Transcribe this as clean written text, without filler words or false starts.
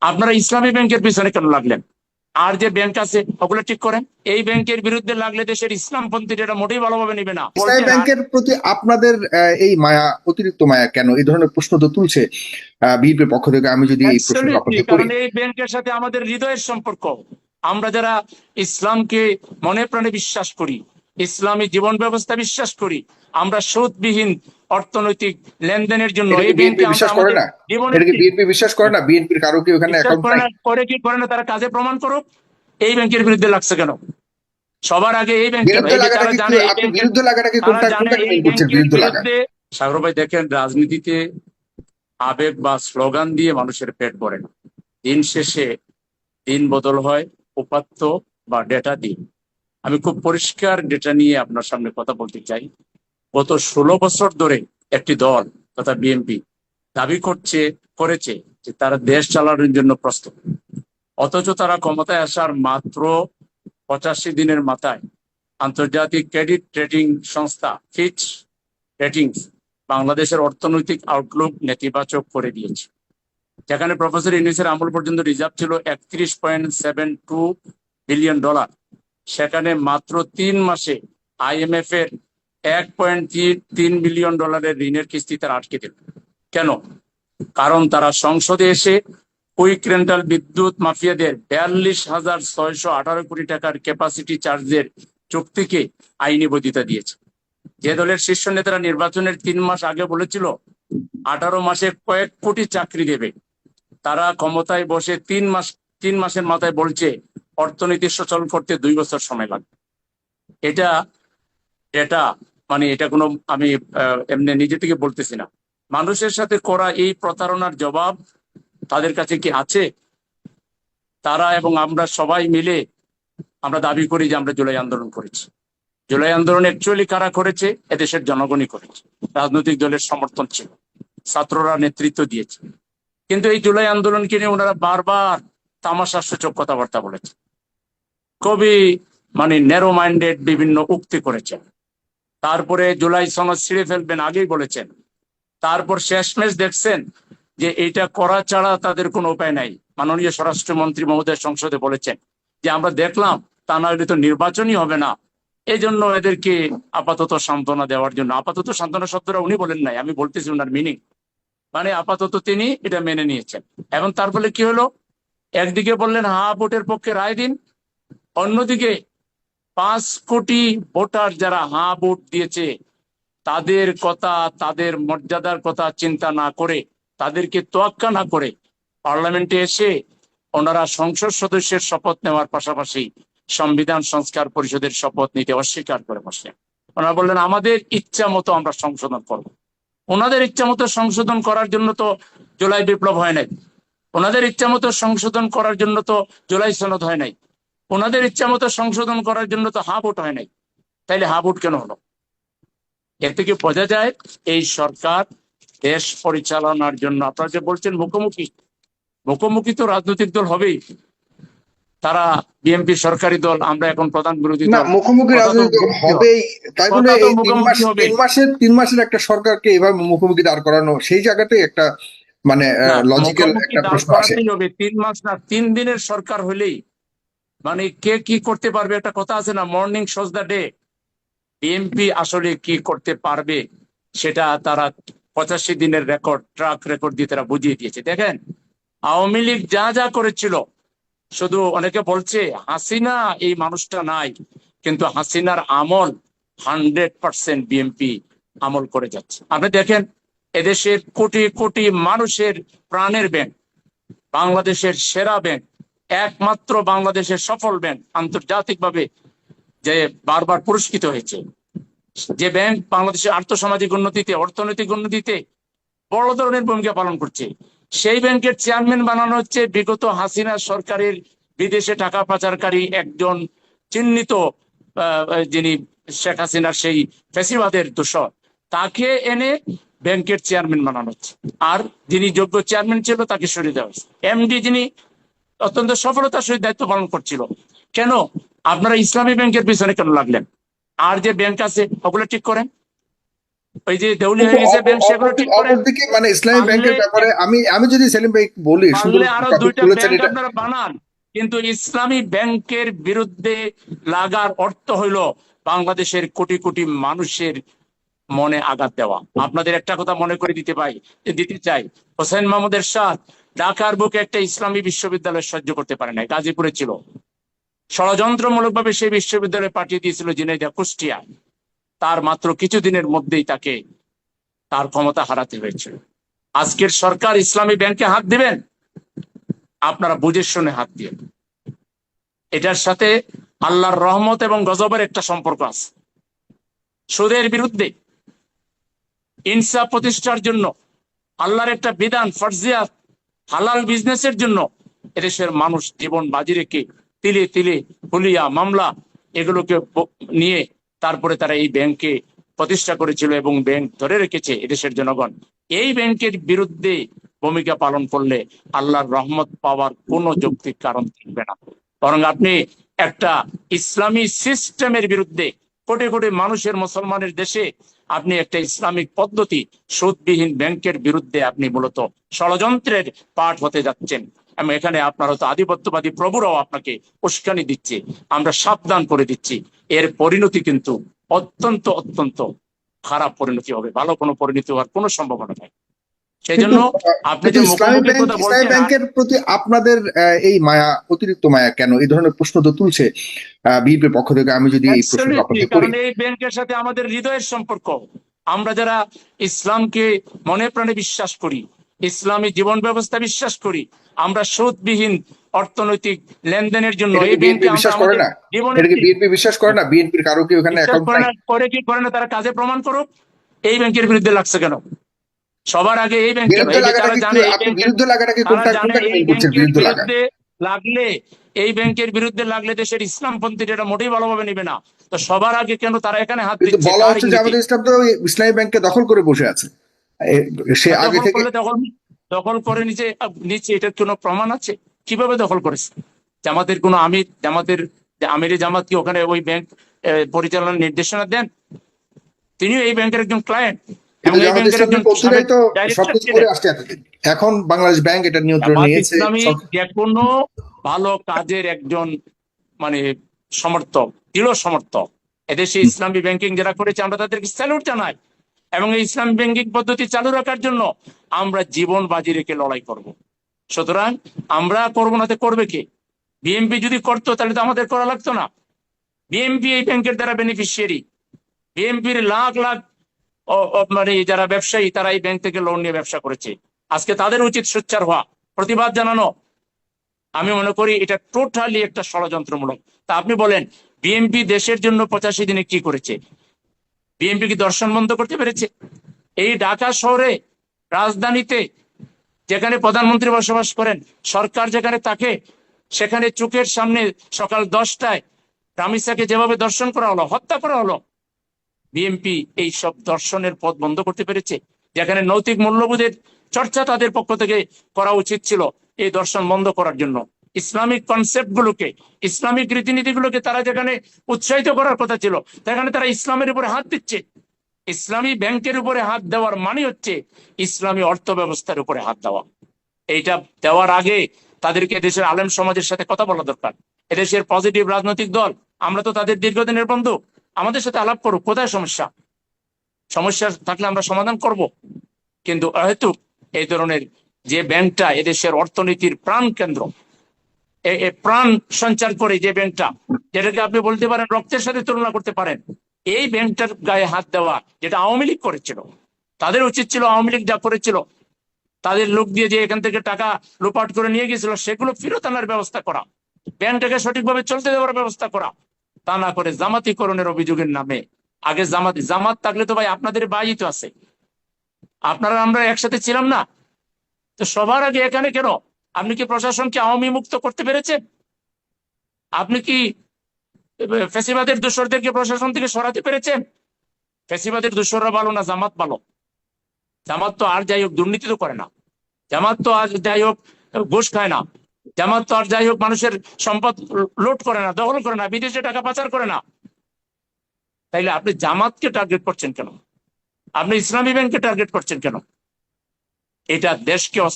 আপনারা ইসলামী ব্যাংকের পিছনে কেন লাগলেন? আর যে ব্যাংক আছে ওগুলো ঠিক করেন। এই ব্যাংকের বিরুদ্ধে লাগলে দেশের ইসলামপন্থীরা এটা মোটেই ভালোভাবে নিবে না। ইসলামী বলছেন ব্যাংকের প্রতি আপনাদের এই মায়া, অতিরিক্ত মায়া কেন? এই ধরনের প্রশ্ন তো তুলছে বিএনপির পক্ষ থেকে। আমি যদি এই প্রশ্নটা অ্যাবসলিউটলি, আপনাকে করি। কারণ এই ব্যাংকের সাথে আমাদের হৃদয়ের সম্পর্ক। আমরা যারা ইসলামকে মনে প্রাণে বিশ্বাস করি, ইসলামী জীবন ব্যবস্থা বিশ্বাস করি, আমরা সুদবিহীন অর্থনৈতিক লেনদেনের জন্য এটা কি এই বিএনপি ব্যাংকে আমরা বিশ্বাস করে আমাদের না? জীবনের এটা কি বিএনপি বিশ্বাস করে না? বিএনপির কারো কি ওখানে বিশ্বাস অ্যাকাউন্ট করে নাই? না। করে কি করে না, তারা কাজে প্রমাণ করুক। এই ব্যাংকের বিরুদ্ধে লাগছে কেন? সবার আগে এই ব্যাংক কেন? বিরুদ্ধে এই যে লাগাটা তারা কি জানে এই আপনি ব্যাংকের, বিরুদ্ধে লাগাটাকে তারা কোনটা জানে কোনটাকে এই মিন করছেন ব্যাংকের বিরুদ্ধে লাগা? বিরুদ্ধে। সাগর ভাই দেখেন, রাজনীতিতে আবেগ বা স্লোগান দিয়ে মানুষের পেট ভরে না। দিন শেষে দিন বদল হয় উপাত্ত বা ডেটা দিয়ে। আমি খুব পরিষ্কার ডেটা নিয়ে আপনার সামনে কথা বলতে চাই। গত 16 বছর ধরে একটি দল তথা বিএনপি দাবি করেছে যে তারা দেশ চালানোর জন্য প্রস্তুত। অথচ তারা ক্ষমতায় আসার মাত্র 85 দিনের মাথায় আন্তর্জাতিক ক্রেডিট রেটিং সংস্থা ফিচ রেটিংস বাংলাদেশের অর্থনৈতিক আউটলুক নেতিবাচক করে দিয়েছে। যেখানে প্রফেসর ইউনূসের আমল পর্যন্ত রিজার্ভ ছিল 31.72 বিলিয়ন ডলার, সেখানে মাত্র 3 মাসে IMF এর 1.3 বিলিয়ন ডলারের ঋণের কিস্তি তারা আটকে দিল। কেন? কারণ তারা সংসদে এসে কুইক রেন্টাল বিদ্যুৎ মাফিয়াদের 42,618 কোটি টাকার ক্যাপাসিটি চার্জের চুক্তিকে আইনি বৈধতা দিয়েছে। যে দলের শীর্ষ নেতারা নির্বাচনের 3 মাস আগে বলেছিল 18 মাসে কয়েক কোটি চাকরি দেবে, তারা ক্ষমতায় বসে 3 মাসের মাথায় বলছে অর্থনীতি সচল করতে 2 বছর সময় লাগবে। এটা এটা মানে এটা কোনো আমি এমনি নিজে থেকে বলতেছি না। মানুষের সাথে করা এই প্রতারণার জবাব তাদের কাছে কি আছে? তারা এবং আমরা সবাই মিলে আমরা দাবি করি যে আমরা জুলাই আন্দোলন করেছি। জুলাই আন্দোলন অ্যাকচুয়ালি কারা করেছে? এদেশের জনগণই করেছে। রাজনৈতিক দলের সমর্থন ছিল, ছাত্ররা নেতৃত্ব দিয়েছে। কিন্তু এই জুলাই আন্দোলনকে নিয়ে ওনারা বারবার তামাশার সূচক কথাবার্তা বলেছে, খুবই ন্যারো মাইন্ডেড বিভিন্ন উক্তি করেছেন। তারপরে জুলাই সনদ ছিঁড়ে ফেলবেন আগেই বলেছেন। তারপর শেষমেশ দেখছেন যে এটা করা ছাড়া তাদের কোনো উপায় নাই। মাননীয় স্বরাষ্ট্রমন্ত্রী মহোদয় সংসদে বলেছেন যে আমরা দেখলাম তা না হলে তো নির্বাচনই হবে না, এই জন্য এদেরকে আপাতত সান্ত্বনা দেওয়ার জন্য। আপাতত সান্ত্বনা শব্দটা উনি বলেন নাই, আমি বলতেছি ওনার মিনিং। আপাতত তিনি এটা মেনে নিয়েছেন। এবং তার ফলে কি হলো? একদিকে বললেন হা ভোটের পক্ষে রায় দিন, অন্যদিকে 5 কোটি ভোটার যারা হা ভোট দিয়েছে তাদের কথা, তাদের মর্যাদার কথা চিন্তা না করে, তাদেরকে তোয়াক্কা না করে পার্লামেন্টে এসে ওনারা সংসদ সদস্যের শপথ নেওয়ার পাশাপাশি সংবিধান সংস্কার পরিষদের শপথ নিতে অস্বীকার করে বসলেন। ওনারা বললেন আমাদের ইচ্ছা মতো আমরা সংশোধন করব। ওনাদের ইচ্ছা মতো সংশোধন করার জন্য তো জুলাই বিপ্লব হয় নাই। ওনাদের ইচ্ছা মতো সংশোধন করার জন্য তো জুলাই সনদ হয় নাই। ওনাদের ইচ্ছা মতো সংশোধন করার জন্য তো হা ভোট হয় নাই। তাইলে হা ভোট কেন হলো? এর থেকে বোঝা যায় এই সরকার দেশ পরিচালনার জন্য, আপনারা যে বলছেন মুখোমুখি, মুখোমুখি তো রাজনৈতিক দল হবেই। তারা বিএনপি সরকারি দল, আমরা এখন প্রধান বিরোধী না, দল। মুখোমুখি কথা তো রাজনীতি মুখোমুখি হবে, হবেই। তাই বলে কথা তো এই তিন মাস মুখোমুখি হবে। তিন মাসের একটা সরকারকে এভাবে মুখোমুখি দাঁড় করানো, সেই জায়গাটাই একটা মানে না, লজিক্যাল মুখোমুখি একটা দাঁড় প্রশ্ন আসে। করাতেই হবে। 3 মাস না, 3 দিনের সরকার হলেই কে কি করতে পারবে? একটা কথা আছে না, morning shows the day. BNP আসলে কি করতে পারবে সেটা তারা 85 দিনের ট্রাক রেকর্ড দিয়ে তারা বুঝিয়ে দিয়েছে। দেখেন, আওয়ামী লীগ যা যা করেছিল, শুধু অনেকে বলছে হাসিনা এই মানুষটা নাই, কিন্তু হাসিনার আমল 100% বিএনপি আমল করে যাচ্ছে। আপনি দেখেন, এদেশের কোটি কোটি মানুষের প্রাণের ব্যাংক, বাংলাদেশের সেরা ব্যাংক, একমাত্র বাংলাদেশের সফল ব্যাংক, আন্তর্জাতিকভাবে যে বারবার পুরস্কৃত হয়েছে, যে ব্যাংক বাংলাদেশের আর্থসামাজিক উন্নতিতে, অর্থনৈতিক উন্নতিতে বড় ধরনের ভূমিকা পালন করছে, সেই ব্যাংকের চেয়ারম্যান বানানো হচ্ছে বিগত হাসিনা সরকারের বিদেশে টাকা পাচারকারী একজন চিহ্নিত যিনি শেখ হাসিনার সেই ফ্যাসিবাদের দোষর, তাকে এনে ব্যাংকের চেয়ারম্যান বানানো হচ্ছে। আর যিনি যোগ্য চেয়ারম্যান ছিল তাকে সরিয়ে দেওয়া হয়েছে। এমডি যিনি অত্যন্ত সফলতার সহিত দায়িত্ব পালন করছিল। কেন? আপনারা ইসলামী ব্যাংকের পিছনে কেন লাগলেন? আর যে ব্যাংক আছে ওগুলো ঠিক করেন। ওই যে দেউলিয়া কিন্তু হয়ে গেছে ব্যাংক, সেগুলো ঠিক করেন। অপরদিকে মানে ইসলামী পারলে ব্যাংকের ব্যাপারে আমি যদি সেলিম ভাই বলি, সুন্দর পারলে আরো টপিক 2টা তুলেছেন ব্যাংক এটা। আপনারা বানান, কিন্তু ইসলামী ব্যাংকের বিরুদ্ধে লাগার অর্থ হইল বাংলাদেশের কোটি কোটি মানুষের মনে আঘাত দেওয়া। আপনাদের একটা কথা মনে করে দিতে চাই, হোসেন মাহমুদ এরশাদ ঢাকার বুকে একটা ইসলামী বিশ্ববিদ্যালয় সহ্য করতে পারে নাই, গাজীপুরে ছিল। ষড়যন্ত্রমূলক ভাবে সেই বিশ্ববিদ্যালয়ে পাঠিয়ে দিয়েছিল ঝিনাইদহ, কুষ্টিয়া। তার মাত্র কিছুদিনের মধ্যেই তাকে তার ক্ষমতা হারাতে হয়েছিল। আজকের সরকার ইসলামী ব্যাংকে হাত দিবেন, আপনারা বুঝে শুনে হাত দিয়ে। এটার সাথে আল্লাহর রহমত এবং গজবের একটা সম্পর্ক আছে। সুদের বিরুদ্ধে ইনসাফ প্রতিষ্ঠার জন্য, আল্লাহর একটা বিধান ফরজিয়াত হালাল বিজনেসের জন্য এদেশের মানুষ জীবন বাজি রেখে তিলে তিলে হুলিয়া মামলা এগুলোকে নিয়ে তারপরে তারা এই ব্যাংকে প্রতিষ্ঠা করেছিল এবং ব্যাংক ধরে রেখেছে এদেশের জনগণ। এই ব্যাংকের বিরুদ্ধে ভূমিকা পালন করলে আল্লাহর রহমত পাওয়ার কোনো যৌক্তিক কারণ থাকবে না। বরং আপনি একটা ইসলামী সিস্টেমের বিরুদ্ধে, কোটি কোটি মানুষের, মুসলমানের দেশে আপনি একটা ইসলামিক পদ্ধতি সুদবিহীন ব্যাংকের বিরুদ্ধে আপনি মূলত ষড়যন্ত্রের পাঠ হতে যাচ্ছেন। এবং এখানে আপনার হয়তো আধিপত্যবাদী প্রভুরাও আপনাকে উস্কানি দিচ্ছে, আমরা সাবধান করে দিচ্ছি। এর পরিণতি কিন্তু অত্যন্ত অত্যন্ত খারাপ পরিণতি হবে, ভালো কোনো পরিণতি হওয়ার কোনো সম্ভাবনা নেই। সেই কিন্তু জন্য আপনি যে মুখোমুখি কথা ইসলামী বলছেন, ব্যাংকের প্রতি আপনাদের এই মায়া, অতিরিক্ত মায়া কেন, এই ধরনের প্রশ্ন তো তুলছে বিএনপির পক্ষ থেকে। আমি যদি এই প্রশ্ন আপনাকে করি, কারণ এই ব্যাংকের সাথে আমাদের হৃদয়ের সম্পর্ক। আমরা যারা ইসলামকে মনে প্রাণে বিশ্বাস করি, ইসলামী জীবন ব্যবস্থা বিশ্বাস করি, আমরা সুদবিহীন অর্থনৈতিক লেনদেনের জন্য এটা কি এই বিএনপি ব্যাংকে আমরা বিশ্বাস করে আমাদের না? জীবনের এটা কি বিএনপি বিশ্বাস করে না? বিএনপির কারো কি ওখানে বিশ্বাস অ্যাকাউন্ট করে নাই? না, করে কি করে না, তারা কাজে প্রমাণ করুক। এই ব্যাংকের বিরুদ্ধে লাগছে কেন? সবার আগে এই ব্যাংকের, বিরুদ্ধে এই যে লাগাটা তারা কি জানে এই আপনি ব্যাংকের, বিরুদ্ধে লাগাটা কি তারা কোনটা জানে কোনটাকে এই মেন করছেন ব্যাংকের বিরুদ্ধে লাগা? বিরুদ্ধে লাগলে, এই ব্যাংকের বিরুদ্ধে লাগলে দেশের ইসলামপন্থীরা এটা মোটেই ভালোভাবে নেবে না। তো সবার আগে কেন তারা এখানে হাত কিন্তু দিচ্ছে, বলা কার হচ্ছে যে ইঙ্গিতে? আমাদের ইসলাম তো ওই ইসলামী ব্যাংককে দখল করে বসে আছে সে আগে দখল থেকে। করলে দখল দখল করে নিচে নিচে এটার কোনো প্রমাণ আছে? কিভাবে দখল করেছে? জামাতের কোনো আমির, আমিরে জামাত কি ওখানে ওই ব্যাংক পরিচালনার নির্দেশনা দেন? তিনিও এই ব্যাংকের একজন ক্লায়েন্ট কিন্তু এবং এই জামাত ব্যাংকের ইসলামী একজন পন্থীরাই সাবেক তো ডাইরেক্টর সবকিছু করে ছিলেন। আসছে এতদিন। এখন বাংলাদেশ ব্যাংক এটা নিয়ন্ত্রণ জামাত নিয়েছে ইসলামী যে কোনো ভালো কাজের একজন মানে সমর্থক, দৃঢ় সমর্থক। এদেশে ইসলামী ব্যাংকিং যারা করেছে আমরা তাদেরকে স্যালুট জানাই, এবং এই ইসলামী ব্যাংকিং পদ্ধতি চালু রাখার জন্য আমরা জীবন বাজি রেখে লড়াই করব। সুতরাং আমরা করবো না তো করবে কে? বিএমপি যদি করতো তাহলে তো আমাদের করা লাগতো না। বিএমপি এই ব্যাংকের দ্বারা বেনিফিশিয়ারি। বিএমপির লাখ লাখ মানে যারা ব্যবসায়ী, তারা এই ব্যাংক থেকে লোন নিয়ে ব্যবসা করেছে। আজকে তাদের উচিত সোচ্চার হওয়া, প্রতিবাদ জানানো। আমি মনে করি এটা টোটালি একটা ষড়যন্ত্রমূলক। তা আপনি বলেন, বিএনপি দেশের জন্য 85 দিনে কি করেছে? বিএনপি কি দর্শন বন্ধ করতে পেরেছে? এই ঢাকা শহরে, রাজধানীতে, যেখানে প্রধানমন্ত্রী বসবাস করেন, সরকার যেখানে থাকে, সেখানে চোখের সামনে সকাল 10টায় রামিসাকে যেভাবে দর্শন করা হলো, হত্যা করা হলো, বিএনপি এই সব দর্শনের পথ বন্ধ করতে পেরেছে? যেখানে নৈতিক মূল্যবোধের চর্চা তাদের পক্ষ থেকে করা উচিত ছিল এই দর্শন বন্ধ করার জন্য, ইসলামিক কনসেপ্ট গুলোকে, ইসলামিক রীতিনীতিগুলোকে তারা যেখানে উৎসাহিত করার কথা ছিল, সেখানে তারা ইসলামের উপরে হাত দিচ্ছে। ইসলামী ব্যাংকের উপরে হাত দেওয়ার মানে হচ্ছে ইসলামী অর্থ ব্যবস্থার উপরে হাত দেওয়া। এইটা দেওয়ার আগে তাদেরকে দেশের আলেম সমাজের সাথে কথা বলা দরকার। এদেশের পজিটিভ রাজনৈতিক দল, আমরা তো তাদের দীর্ঘদিনের বন্ধু, আমাদের সাথে আলাপ করুক, কোথায় সমস্যা? সমস্যা থাকলে আমরা সমাধান করব। কিন্তু হয়তো এই ধরনের যে ব্যাংকটা এদেশের অর্থনীতির প্রাণ কেন্দ্র, প্রাণ সঞ্চার করে যে ব্যাংকটা, যেটাকে আপনি বলতে পারেন রক্তের সাথে তুলনা করতে পারেন, এই ব্যাংকটার গায়ে হাত দেওয়া, যেটা আওয়ামী লীগ করেছিল, তাদের উচিত ছিল আওয়ামী লীগ যা করেছিল, তাদের লোক দিয়ে যে এখান থেকে টাকা লুপাট করে নিয়ে গেছিল, সেগুলো ফেরত আনার ব্যবস্থা করা, ব্যাংকটাকে সঠিকভাবে চলতে দেওয়ার ব্যবস্থা করা। তা না করে জামাতিকরণের অভিযোগের নামে আগে জামাত থাকলে তো ভাই আপনাদের বাই তো আছে, আপনারা আমরা একসাথে ছিলাম না? তো সবার আগে এখানে কেন? আপনি কি প্রশাসনকে আওয়ামী মুক্ত করতে পেরেছেন? আপনি কি ফ্যাসিবাদের দোসরদেরকে প্রশাসন থেকে সরাতে পেরেছেন? ফ্যাসিবাদের দোসররা ভালো না জামাত ভালো? জামাত তো আর যাই হোক দুর্নীতি তো করে না, জামাত তো আর যাই হোক ঘুষ খায় না, জামাত তো আর যাই হোক মানুষের সম্পদ লুট করে না, দখল করে না, বিদেশে টাকা পাচার করে না। তাইলে আপনি জামাতকে টার্গেট করছেন কেন? আপনি ইসলামী ব্যাংককে টার্গেট করছেন কেন? এটা দেশকে